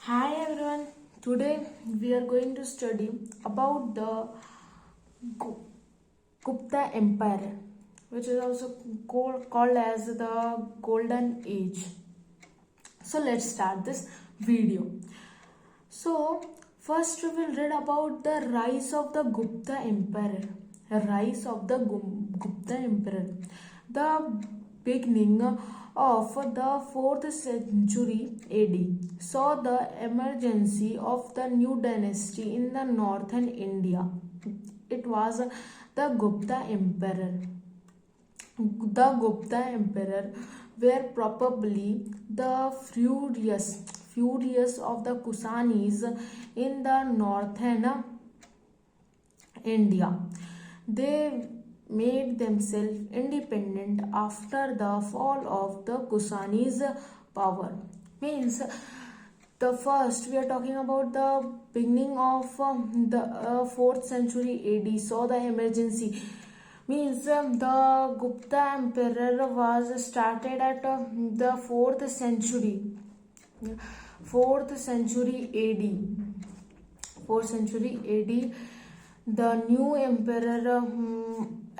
Hi everyone. Today we are going to study about the Gu- Gupta Empire, which is also called as the Golden Age. So let's start this video. So first we will read about the rise of the Gupta Empire. Rise of the Gupta Emperor. The beginning of the 4th century AD saw the emergence of the new dynasty in the northern India. It was the Gupta Emperor. The Gupta Emperor were probably the furious of the Kusanis in the northern India. They made themselves independent after the fall of the Kusanis' power. Means the first we are talking about the beginning of the 4th century AD saw the emergency. Means the Gupta Emperor was started at the 4th century. 4th century AD. 4th century AD, the new emperor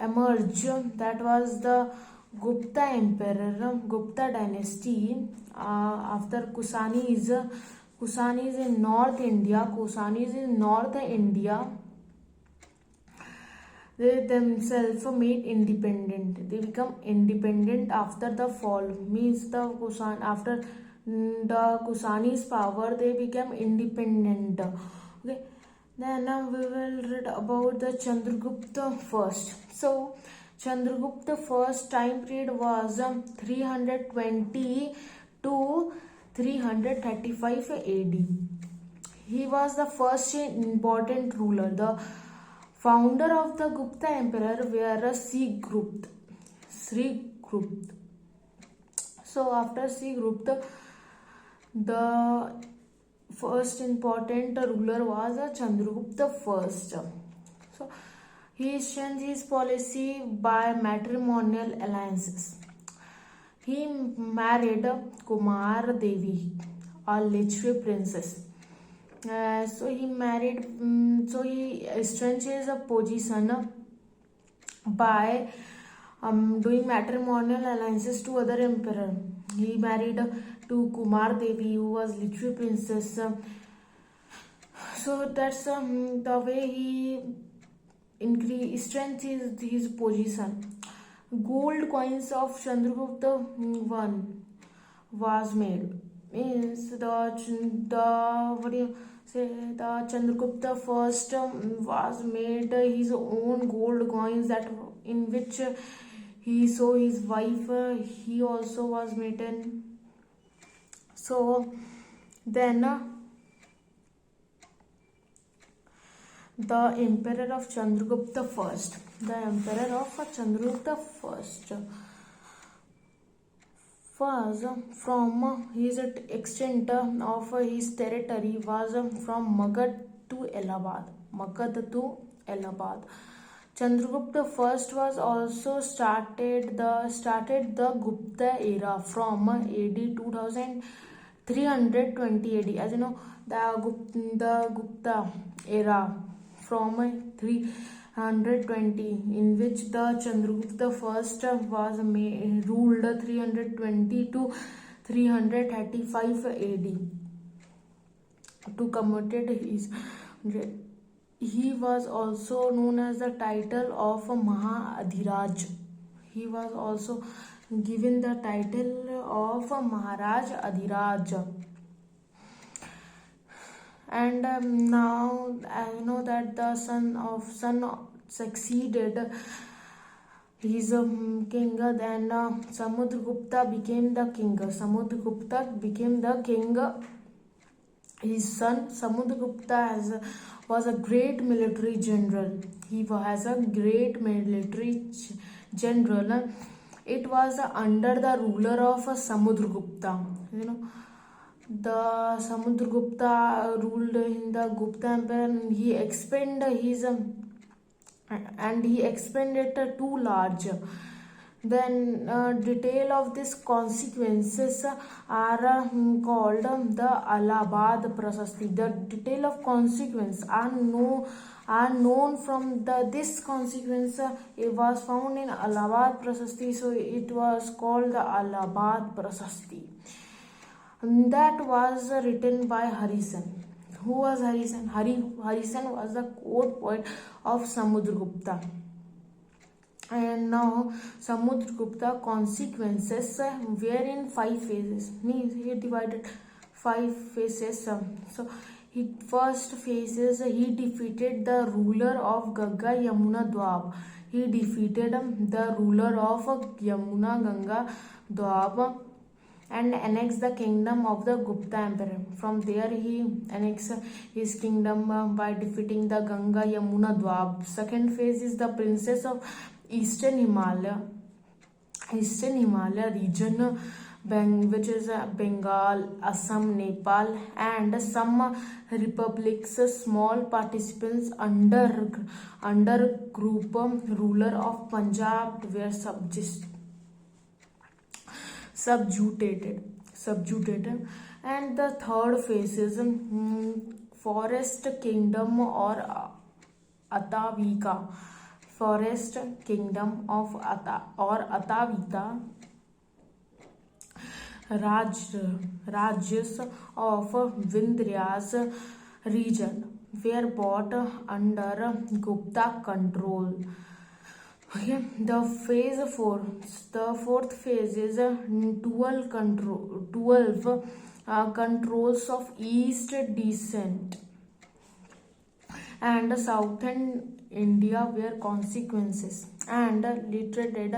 emerged. That was the Gupta Emperor, Gupta dynasty. After Kusanis in North India. Kusanis in North India. They themselves made independent. They become independent after the fall. Means the after the Kusani's power, they became independent. Okay. Then we will read about the Chandragupta first. So Chandragupta first time period was 320 to 335 AD. He was the first important ruler. The founder of the Gupta Emperor were Sri Gupta. So after Sri Gupta, the first important ruler was Chandragupta first. So he changed his policy by matrimonial alliances. He married Kumar Devi, a Lichwe princess. So he strengthened his position by doing matrimonial alliances to other emperor. He married to Kumar Devi, who was literary princess. So that's the way he strengthened his position. Gold coins of Chandragupta I was made. Means the what do you say, the Chandragupta first was made his own gold coins, that in which he saw his wife, he also was maiden. So then the emperor of Chandragupta first, the emperor of Chandragupta first was from his extent of his territory was from Magad to Allahabad. Magad to Allahabad. Chandragupta first was also started the Gupta era from AD 2320 AD. As you know, the Gupta era from 320, in which the Chandragupta first was ruled 320 to 335 AD. To commemorate his, he was also known as the title of Maha-Adhiraj. He was also given the title of Maharaj Adhiraj. And now I know that the son succeeded his king. Then Samudragupta became the king. Samudragupta became the king. His son Samudragupta was a great military general. He was a great military general. It was under the ruler of Samudragupta. You know, the Samudragupta ruled in the Gupta Empire, and he expanded his and he expanded too large. Then detail of these consequences are called the Allahabad Prasasti. The detail of consequence are known from this consequence. It was found in Allahabad Prasasti, so it was called the Allahabad Prasasti. And that was written by Harisen. Who was Harisen? Harisen was the court poet of Samudragupta. And now Samudragupta consequences were in 5 phases. Means he divided 5 phases. So he first phases he defeated the ruler of Ganga Yamuna Dwab. He defeated the ruler of Yamuna Ganga Dwab and annexed the kingdom of the Gupta Emperor. From there, he annexed his kingdom by defeating the Ganga Yamuna Dwab. Second phase is the princess of Eastern Himalaya region, which is Bengal, Assam, Nepal, and some republics. Small participants under group ruler of Punjab were subjugated. And the third phase is forest kingdom or Atavika. Forest kingdom of Atavika Rajas of Vindhyas region were brought under Gupta control. Okay, the fourth phase is 12 controls of East descent and southern India were consequences. And later did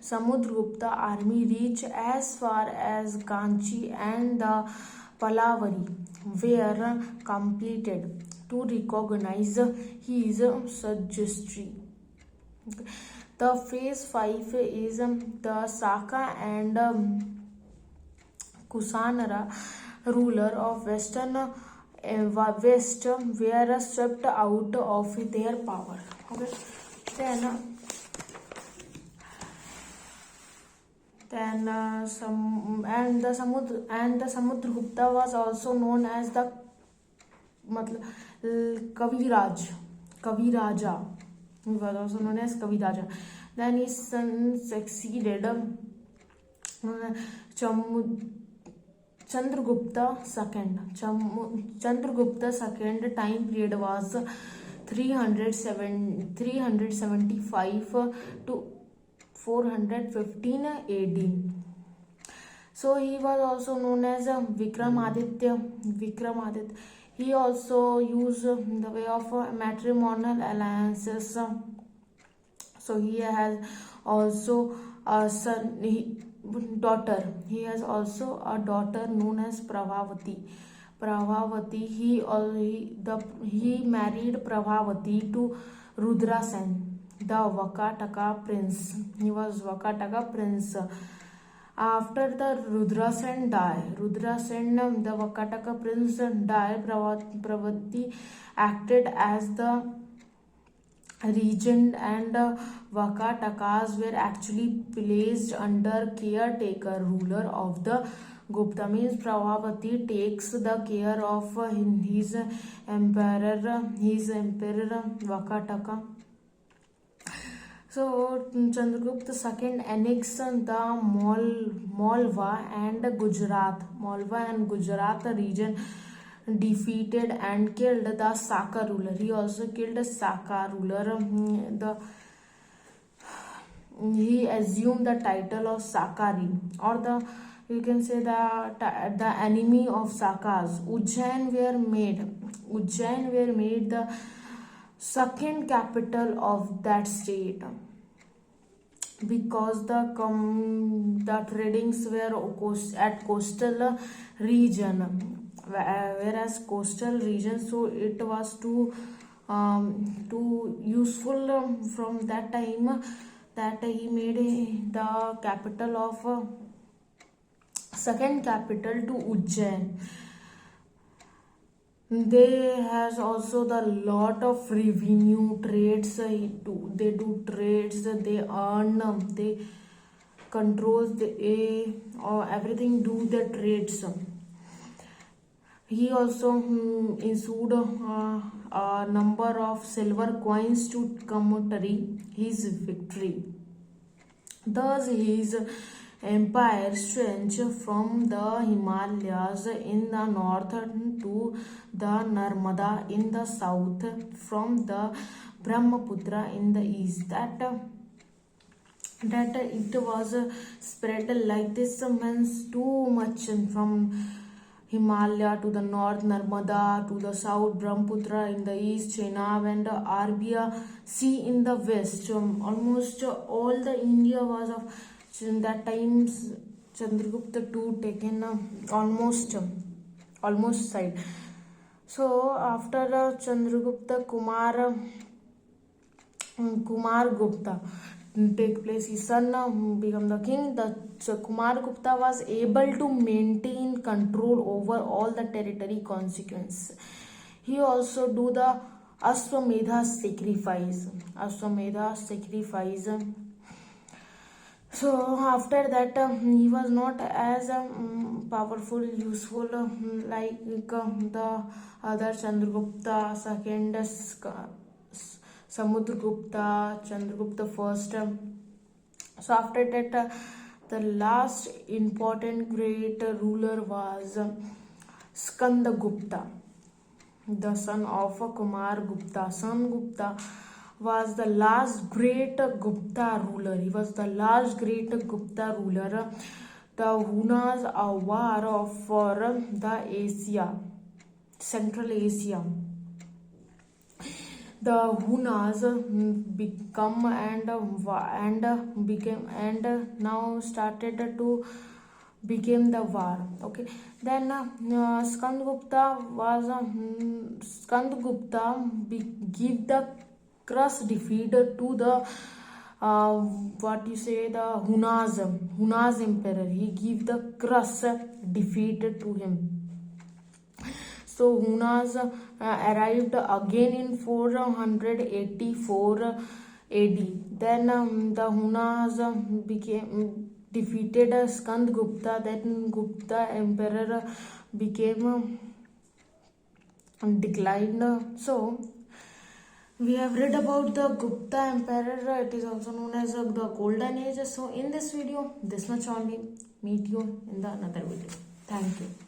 Samudragupta army reach as far as Kanchi and the Palavari were completed to recognize his suggestion. The phase 5 is the Saka and Kusanara ruler of West were swept out of their power. Okay. Then the Samudragupta was also known as the Kaviraja. He was also known as Kaviraja. Then his son succeeded Chandragupta II. Chandragupta II time period was 375 to 415 AD. So he was also known as Vikramaditya. He also used the way of matrimonial alliances. So he has also a son, daughter. He has also a daughter known as Prabhavati. He married Prabhavati to Rudrasen, the Vakataka prince. He was Vakataka prince. After the Rudrasen died, the Vakataka prince died, Prabhavati acted as the regent and Vakatakas were actually placed under caretaker ruler of the Gupta. Means Prabhavati takes the care of his emperor Vakataka. So Chandragupta II annexed the Malwa and Gujarat region, defeated and killed the Saka ruler. He also killed Saka ruler. He assumed the title of Sakari, or you can say the enemy of Sakas. Ujjain were made the second capital of that state, because the tradings were at coastal region, whereas coastal region, so it was too useful from that time that he made the capital of second capital to Ujjain. They has also the lot of revenue trades. They do trades. They earn. controls the or everything do the trades. He also issued a number of silver coins to commemorate his victory. Thus, his empire stretched from the Himalayas in the north to the Narmada in the south, from the Brahmaputra in the east. That it was spread like this means too much, from Himalaya to the north, Narmada to the south, Brahmaputra in the east, Chenab and Arabia Sea in the west. Almost all the India was of in that times Chandragupta II taken almost side. So after Chandragupta, Kumar Gupta take place, his son become the king. The Kumar Gupta was able to maintain control over all the territory consequence. He also do the Ashwamedha sacrifice. So after that, he was not as powerful, useful like the other Chandragupta second, Samudragupta, Chandragupta first. So after that, the last important great ruler was Skandagupta, the son of Kumar Gupta. Son Gupta was the last great Gupta ruler. He was the last great Gupta ruler. The Hunas are war for the Asia, Central Asia. The Hunas become and became and now started to became the war. Okay, then Skandagupta give the crush defeat to the what you say, the Hunas emperor. He give the crush defeat to him. So Hunas arrived again in 484 AD. Then the Hunas became defeated Skandagupta. Then Gupta emperor became declined. So we have read about the Gupta emperor. It is also known as the golden age. So in this video, this much only. Meet you in the another video. Thank you.